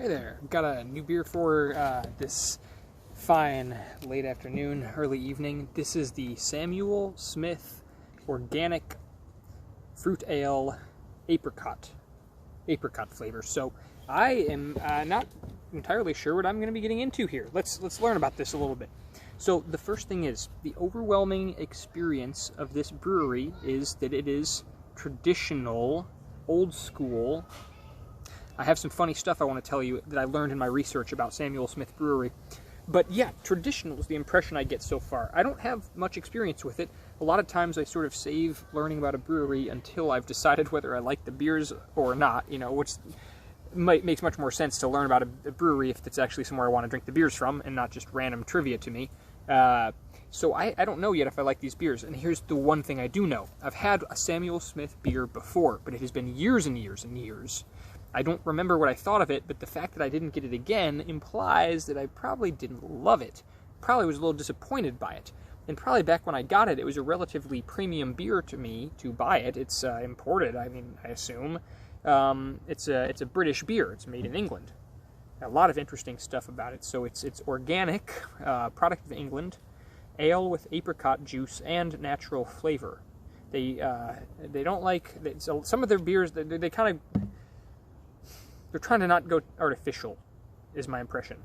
Hey there, got a new beer for this fine late afternoon, early evening. This is the Samuel Smith Organic Fruit Ale Apricot flavor. So I am not entirely sure what I'm going to be getting into here. Let's learn about this a little bit. So the first thing is, the overwhelming experience of this brewery is that it is traditional, old school. I have some funny stuff I want to tell you that I learned in my research about Samuel Smith Brewery. But yeah, traditional is the impression I get so far. I don't have much experience with it. A lot of times I sort of save learning about a brewery until I've decided whether I like the beers or not, you know, which makes much more sense to learn about a brewery if it's actually somewhere I want to drink the beers from and not just random trivia to me. So I don't know yet if I like these beers, and here's the one thing I do know. I've had a Samuel Smith beer before, but it has been years and years and years. I don't remember what I thought of it, but the fact that I didn't get it again implies that I probably didn't love it. Probably was a little disappointed by it. And probably back when I got it, it was a relatively premium beer to me to buy it. It's imported, I assume. It's a British beer. It's made in England. A lot of interesting stuff about it. So it's organic, product of England, ale with apricot juice and natural flavor. They don't like, so some of their beers, they kind of, they're trying to not go artificial, is my impression.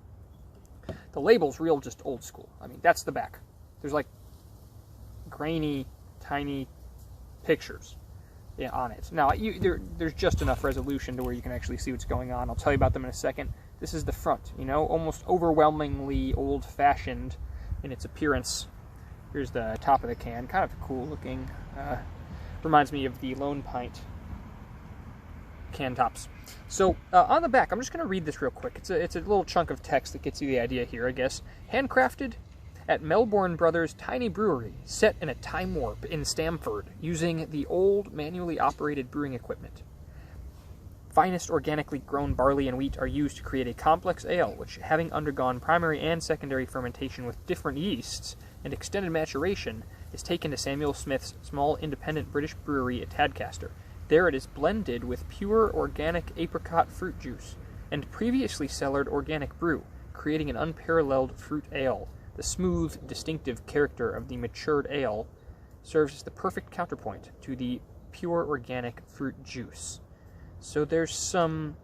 The label's real just old school. I mean, that's the back. There's like grainy, tiny pictures on it. Now, there's just enough resolution to where you can actually see what's going on. I'll tell you about them in a second. This is the front, you know, almost overwhelmingly old-fashioned in its appearance. Here's the top of the can, kind of cool looking. Reminds me of the Lone Pint can tops. So on the back, I'm just going to read this real quick. It's a little chunk of text that gets you the idea here, I guess. Handcrafted at Melbourne Brothers Tiny Brewery, set in a time warp in Stamford, using the old manually operated brewing equipment. Finest organically grown barley and wheat are used to create a complex ale, which, having undergone primary and secondary fermentation with different yeasts and extended maturation, is taken to Samuel Smith's small independent British brewery at Tadcaster. There it is blended with pure organic apricot fruit juice and previously cellared organic brew, creating an unparalleled fruit ale. The smooth, distinctive character of the matured ale serves as the perfect counterpoint to the pure organic fruit juice. So there's some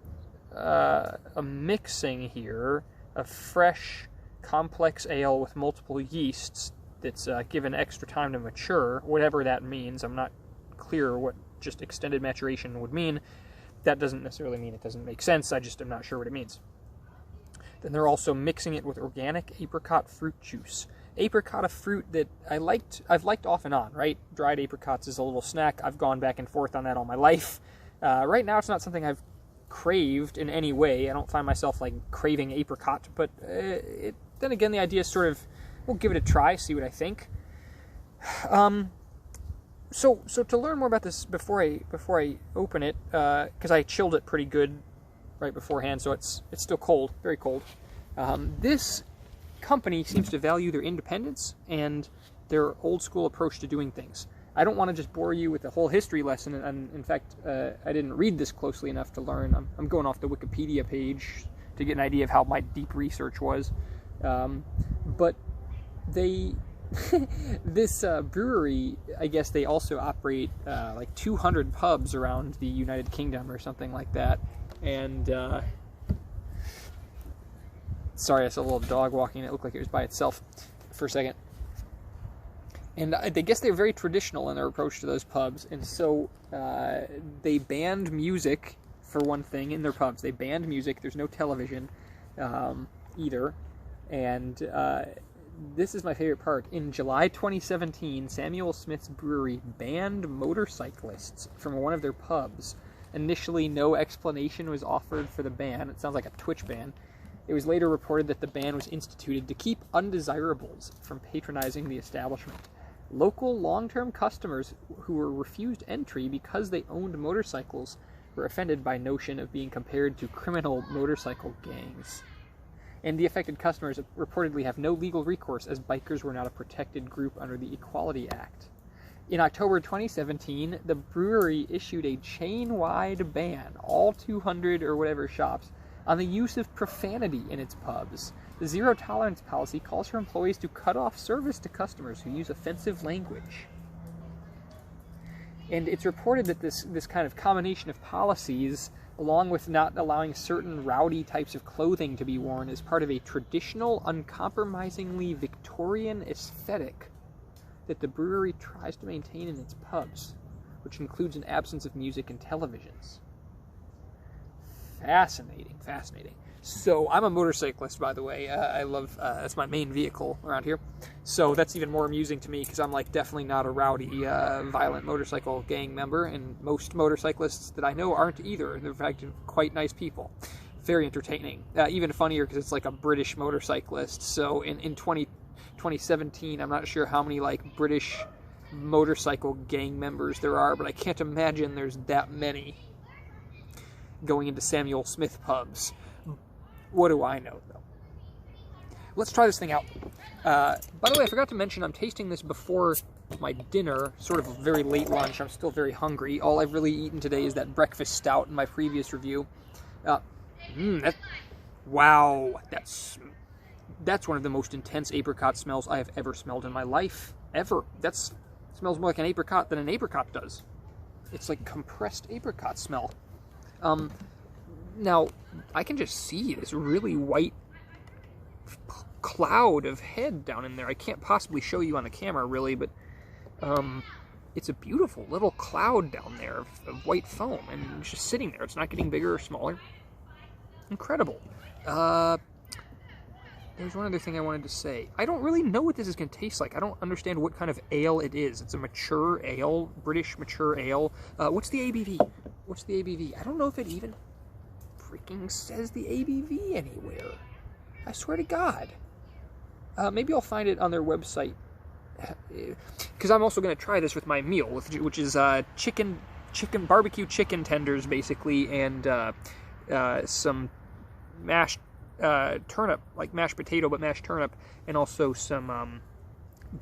a mixing here of fresh, complex ale with multiple yeasts that's given extra time to mature, whatever that means. I'm not clear what just extended maturation would mean. That doesn't necessarily mean it doesn't make sense. I just am not sure what it means. Then they're also mixing it with organic apricot fruit juice. Apricot, a fruit that I've liked off and on, right? Dried apricots is a little snack. I've gone back and forth on that all my life. Right now, it's not something I've craved in any way. I don't find myself like craving apricot, but then again, the idea is sort of, we'll give it a try, see what I think. So to learn more about this before I open it, because I chilled it pretty good right beforehand, so it's still cold, very cold. This company seems to value their independence and their old school approach to doing things. I don't want to just bore you with the whole history lesson, and in fact, I didn't read this closely enough to learn. I'm going off the Wikipedia page to get an idea of how my deep research was. But this brewery, I guess they also operate like 200 pubs around the United Kingdom or something like that. And sorry, I saw a little dog walking. It looked like it was by itself for a second. And I guess they're very traditional in their approach to those pubs. And so they banned music, for one thing, in their pubs. They banned music. There's no television either. And this is my favorite part. In July 2017, Samuel Smith's brewery banned motorcyclists from one of their pubs. Initially, no explanation was offered for the ban. It sounds like a Twitch ban. It was later reported that the ban was instituted to keep undesirables from patronizing the establishment. Local long-term customers who were refused entry because they owned motorcycles were offended by notion of being compared to criminal motorcycle gangs. And the affected customers reportedly have no legal recourse, as bikers were not a protected group under the Equality Act. In October 2017, the brewery issued a chain-wide ban, all 200 or whatever shops, on the use of profanity in its pubs. The zero-tolerance policy calls for employees to cut off service to customers who use offensive language. And it's reported that this kind of combination of policies, along with not allowing certain rowdy types of clothing to be worn, is part of a traditional, uncompromisingly Victorian aesthetic that the brewery tries to maintain in its pubs, which includes an absence of music and televisions. Fascinating, fascinating. So, I'm a motorcyclist, by the way. I love, that's my main vehicle around here. So, that's even more amusing to me, because I'm, like, definitely not a rowdy, violent motorcycle gang member, and most motorcyclists that I know aren't either. They're, in fact, quite nice people. Very entertaining. Even funnier, because it's, like, a British motorcyclist. So, in 2017, I'm not sure how many, like, British motorcycle gang members there are, but I can't imagine there's that many going into Samuel Smith pubs. What do I know, though? Let's try this thing out. By the way, I forgot to mention I'm tasting this before my dinner, sort of a very late lunch. I'm still very hungry. All I've really eaten today is that breakfast stout in my previous review. Wow, that's one of the most intense apricot smells I have ever smelled in my life. Ever. That smells more like an apricot than an apricot does. It's like compressed apricot smell. Now, I can just see this really white cloud of head down in there. I can't possibly show you on the camera, really, but it's a beautiful little cloud down there of white foam, and it's just sitting there. It's not getting bigger or smaller. Incredible. There's one other thing I wanted to say. I don't really know what this is going to taste like. I don't understand what kind of ale it is. It's a mature ale, British mature ale. What's the ABV? What's the ABV? I don't know if it even freaking says the ABV anywhere. I swear to God. Maybe I'll find it on their website. Because I'm also going to try this with my meal, which is barbecue chicken tenders, basically, and some mashed turnip, like mashed potato, but mashed turnip, and also some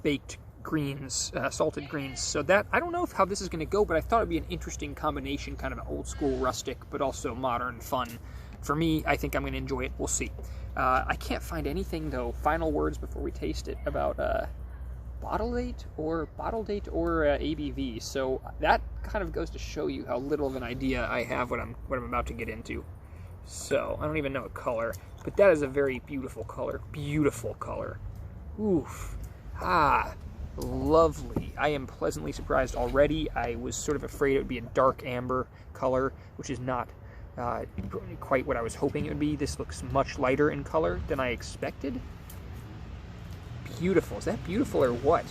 baked greens, salted greens. So that, I don't know how this is going to go, but I thought it'd be an interesting combination, kind of old school rustic, but also modern fun. For me, I think I'm going to enjoy it. We'll see. I can't find anything, though, final words before we taste it, about bottle date or ABV. So that kind of goes to show you how little of an idea I have what I'm about to get into. So I don't even know a color, but that is a very beautiful color. Beautiful color. Oof. Lovely. I am pleasantly surprised already. I was sort of afraid it would be a dark amber color, which is not quite what I was hoping it would be. This looks much lighter in color than I expected. Beautiful. Is that beautiful or what?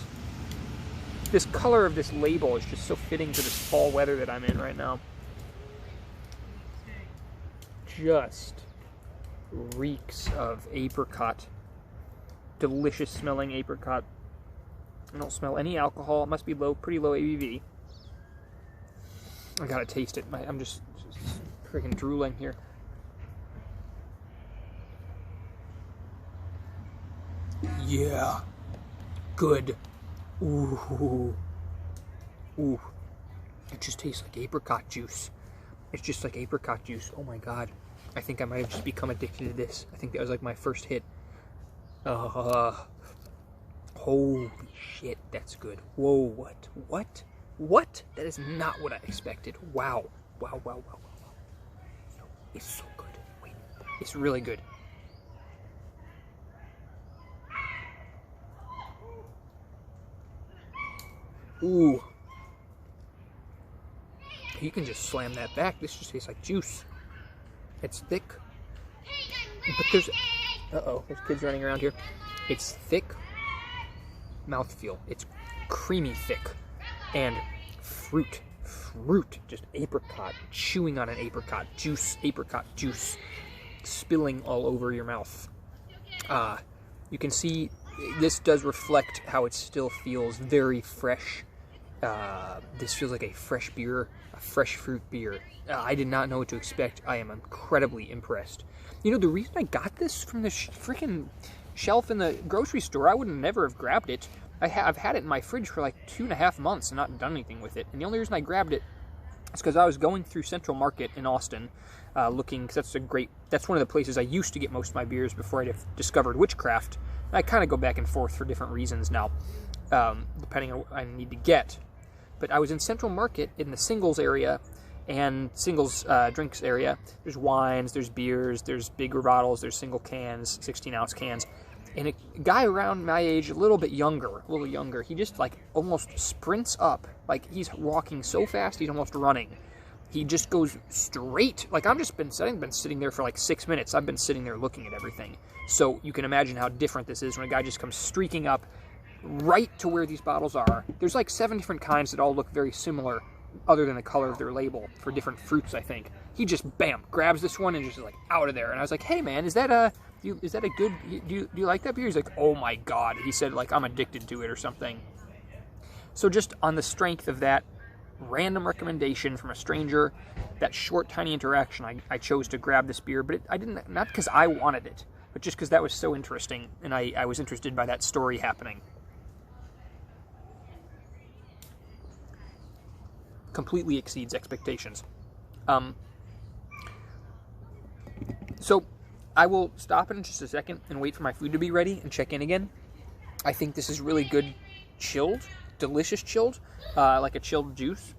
This color of this label is just so fitting to this fall weather that I'm in right now. Just reeks of apricot. Delicious smelling apricot. I don't smell any alcohol. It must be pretty low ABV. I gotta taste it. I'm just freaking drooling here. Yeah. Good. Ooh. Ooh. It just tastes like apricot juice. It's just like apricot juice. Oh my God. I think I might have just become addicted to this. I think that was like my first hit. Holy shit, that's good. Whoa, what? What? That is not what I expected. Wow. Wow. It's so good. Wait, it's really good. Ooh. You can just slam that back. This just tastes like juice. It's thick. But there's... Uh-oh, there's kids running around here. It's thick mouthfeel. It's creamy thick. And fruit. Just apricot. Chewing on an apricot juice. Spilling all over your mouth. You can see this does reflect how it still feels very fresh. This feels like a fresh beer, a fresh fruit beer. I did not know what to expect. I am incredibly impressed. You know, the reason I got this from the freaking shelf in the grocery store, I would never have grabbed it. I've had it in my fridge for like 2.5 months and not done anything with it. And the only reason I grabbed it It's because I was going through Central Market in Austin, looking, because that's one of the places I used to get most of my beers before I discovered Witchcraft. I kind of go back and forth for different reasons now, depending on what I need to get. But I was in Central Market in the singles area and singles drinks area. There's wines, there's beers, there's bigger bottles, there's single cans, 16-ounce cans. And a guy around my age, a little younger, he just like almost sprints up. Like he's walking so fast, he's almost running. He just goes straight. Like I've been sitting there for like 6 minutes. I've been sitting there looking at everything. So you can imagine how different this is when a guy just comes streaking up right to where these bottles are. There's like 7 different kinds that all look very similar, other than the color of their label, for different fruits, I think. He just, bam, grabs this one and just like out of there. And I was like, hey man, is that a good, do you like that beer? He's like, oh my God. He said like, I'm addicted to it or something. So just on the strength of that random recommendation from a stranger, that short, tiny interaction, I chose to grab this beer, but I didn't, not because I wanted it, but just because that was so interesting, and I was interested by that story happening. Completely exceeds expectations. So I will stop in just a second and wait for my food to be ready and check in again. I think this is really good chilled, delicious chilled, like a chilled juice.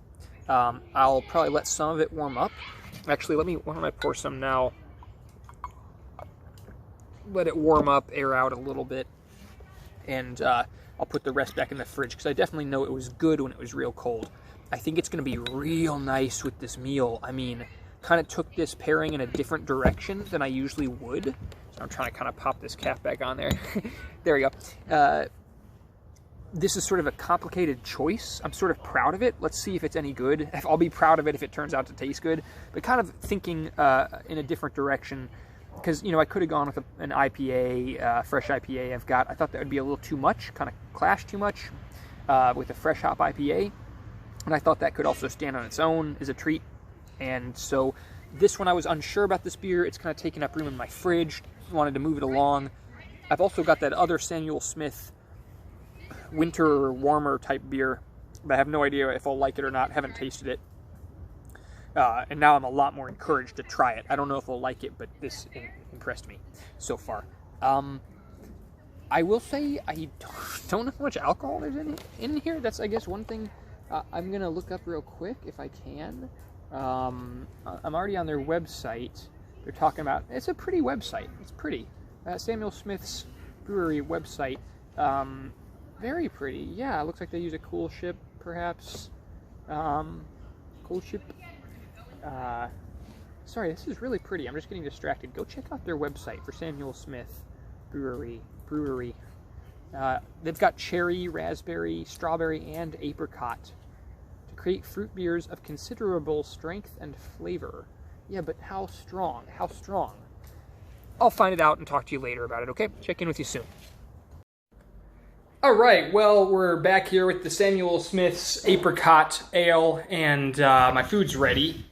I'll probably let some of it warm up. Actually, why don't I pour some now? Let it warm up, air out a little bit, and I'll put the rest back in the fridge, because I definitely know it was good when it was real cold. I think it's going to be real nice with this meal. I mean, kind of took this pairing in a different direction than I usually would. So I'm trying to kind of pop this cap back on there. There we go. This is sort of a complicated choice. I'm sort of proud of it. Let's see if it's any good. I'll be proud of it if it turns out to taste good. But kind of thinking in a different direction, because, you know, I could have gone with an IPA, fresh IPA I thought that would be a little too much, kind of clash too much with a fresh hop IPA. And I thought that could also stand on its own as a treat. And so this one, I was unsure about this beer. It's kind of taking up room in my fridge. Wanted to move it along. I've also got that other Samuel Smith winter warmer type beer, but I have no idea if I'll like it or not. Haven't tasted it. And now I'm a lot more encouraged to try it. I don't know if I'll like it, but this impressed me so far. I will say I don't know how much alcohol there's in here. That's, I guess, one thing I'm going to look up real quick if I can. I'm already on their website. They're talking about, it's a pretty website. It's pretty. Samuel Smith's brewery website. Very pretty. Yeah, it looks like they use a cool ship, perhaps. Cool ship. Sorry, this is really pretty. I'm just getting distracted. Go check out their website for Samuel Smith Brewery. They've got cherry, raspberry, strawberry, and apricot to create fruit beers of considerable strength and flavor. Yeah, but how strong? How strong? I'll find it out and talk to you later about it, okay? Check in with you soon. All right, well, we're back here with the Samuel Smith's Apricot Ale, and my food's ready.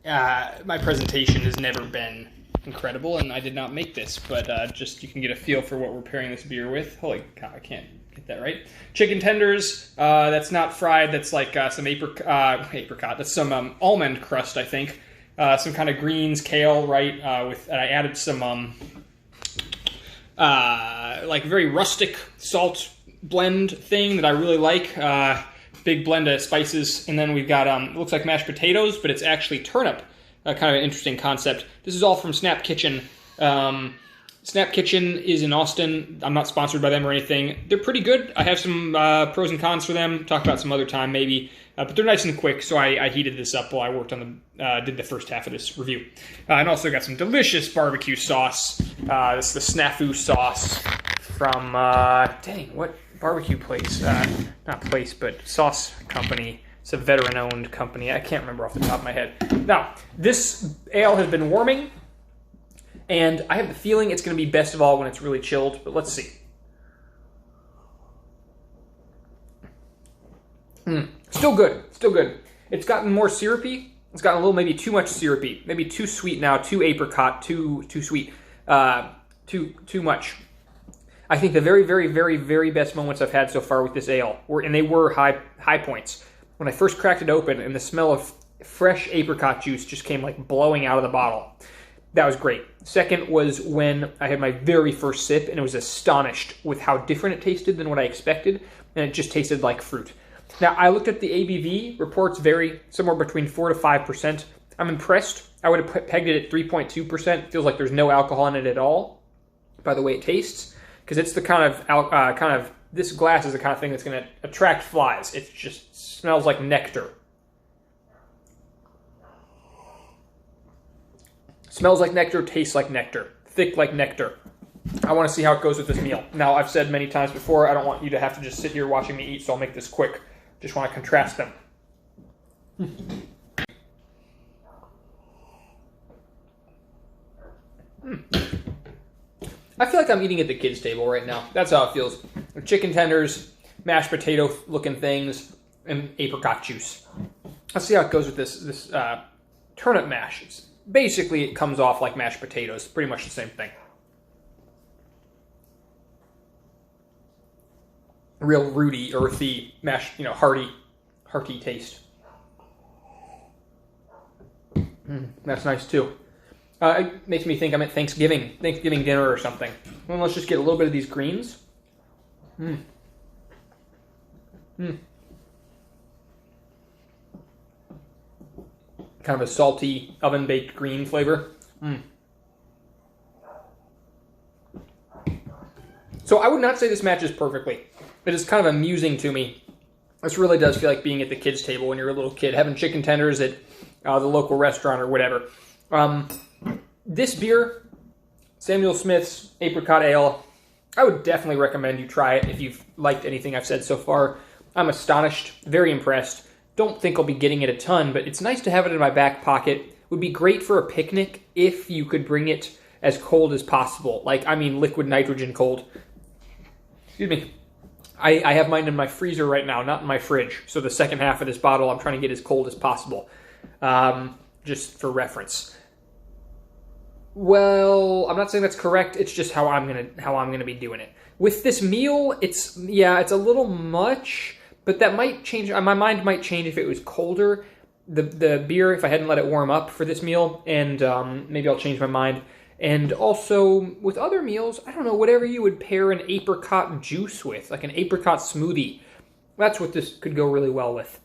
My presentation has never been incredible, and I did not make this, but just you can get a feel for what we're pairing this beer with. Holy cow, I can't get that right. Chicken tenders, that's not fried, that's like some apricot, that's some almond crust, I think. Some kind of greens, kale, right, and I added some like very rustic salt blend thing that I really like. Big blend of spices, and then we've got it looks like mashed potatoes, but it's actually turnip. Kind of an interesting concept. This is all from Snap Kitchen. Snap Kitchen is in Austin. I'm not sponsored by them or anything. They're pretty good. I have some pros and cons for them. Talk about some other time maybe. But they're nice and quick, so I heated this up while I worked on did the first half of this review. And also got some delicious barbecue sauce. This is the Snafu sauce from, dang, what barbecue place? Not place, but sauce company. It's a veteran-owned company. I can't remember off the top of my head. Now, this ale has been warming, and I have the feeling it's going to be best of all when it's really chilled, but let's see. Still good. Still good. It's gotten more syrupy. It's gotten a little maybe too much syrupy. Maybe too sweet now. Too apricot. Too sweet. Too much. I think the very, very, very, very best moments I've had so far with this ale, and they were high points. When I first cracked it open and the smell of fresh apricot juice just came like blowing out of the bottle. That was great. Second was when I had my very first sip and I was astonished with how different it tasted than what I expected, and it just tasted like fruit. Now, I looked at the ABV. Reports vary somewhere between 4 to 5%. I'm impressed. I would have pegged it at 3.2%. Feels like there's no alcohol in it at all, by the way it tastes, because it's the kind of this glass is the kind of thing that's going to attract flies. It just smells like nectar. Smells like nectar, tastes like nectar, thick like nectar. I want to see how it goes with this meal. Now, I've said many times before, I don't want you to have to just sit here watching me eat, so I'll make this quick. Just want to contrast them. I feel like I'm eating at the kids' table right now. That's how it feels. Chicken tenders, mashed potato looking things, and apricot juice. Let's see how it goes with this turnip mash. Basically, it comes off like mashed potatoes. Pretty much the same thing. Real rooty, earthy, mashed, hearty taste. That's nice too. It makes me think I'm at Thanksgiving dinner or something. Well, let's just get a little bit of these greens. Kind of a salty, oven-baked green flavor. So I would not say this matches perfectly. It is kind of amusing to me. This really does feel like being at the kids' table when you're a little kid, having chicken tenders at the local restaurant or whatever. This beer, Samuel Smith's Apricot Ale, I would definitely recommend you try it if you've liked anything I've said so far. I'm astonished, very impressed. Don't think I'll be getting it a ton, but it's nice to have it in my back pocket. Would be great for a picnic if you could bring it as cold as possible. Liquid nitrogen cold. Excuse me. I have mine in my freezer right now, not in my fridge. So the second half of this bottle I'm trying to get as cold as possible. Just for reference. Well, I'm not saying that's correct. It's just how I'm gonna be doing it. With this meal, it's a little much, but that might change. My mind might change if it was colder. The beer, if I hadn't let it warm up for this meal, and maybe I'll change my mind. And also with other meals, I don't know, whatever you would pair an apricot juice with, like an apricot smoothie. That's what this could go really well with.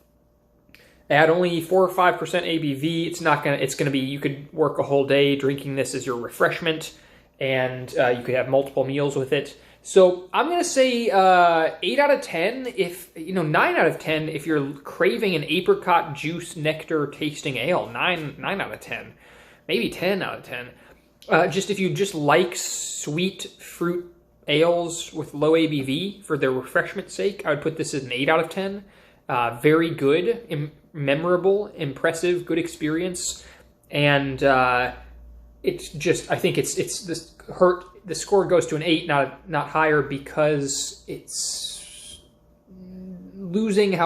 At only 4 or 5% ABV, it's gonna be, you could work a whole day drinking this as your refreshment, and you could have multiple meals with it. So I'm gonna say 8 out of 10, 9 out of 10 if you're craving an apricot juice nectar tasting ale. 9 out of 10, maybe 10 out of 10. Just if you just like sweet fruit ales with low ABV for their refreshment's sake, I would put this as an 8 out of 10. Very good, memorable, impressive, good experience, and it's just, I think the score goes to an 8, not higher, because it's losing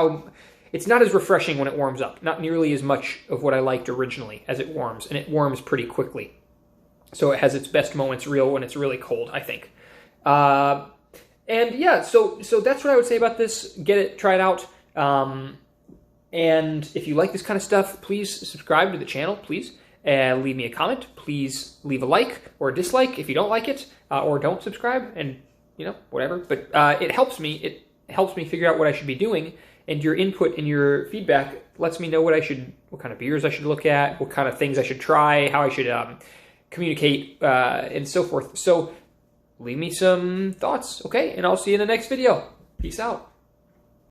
it's not as refreshing when it warms up. Not nearly as much of what I liked originally as it warms, and it warms pretty quickly. So it has its best moments when it's really cold, I think. And yeah, so that's what I would say about this. Get it, try it out. And if you like this kind of stuff, please subscribe to the channel, please. Leave me a comment. Please leave a like or a dislike if you don't like it, or don't subscribe, and whatever. But it helps me. It helps me figure out what I should be doing, and your input and your feedback lets me know what kind of beers I should look at, what kind of things I should try, how I should communicate, and so forth. So leave me some thoughts, okay? And I'll see you in the next video. Peace out.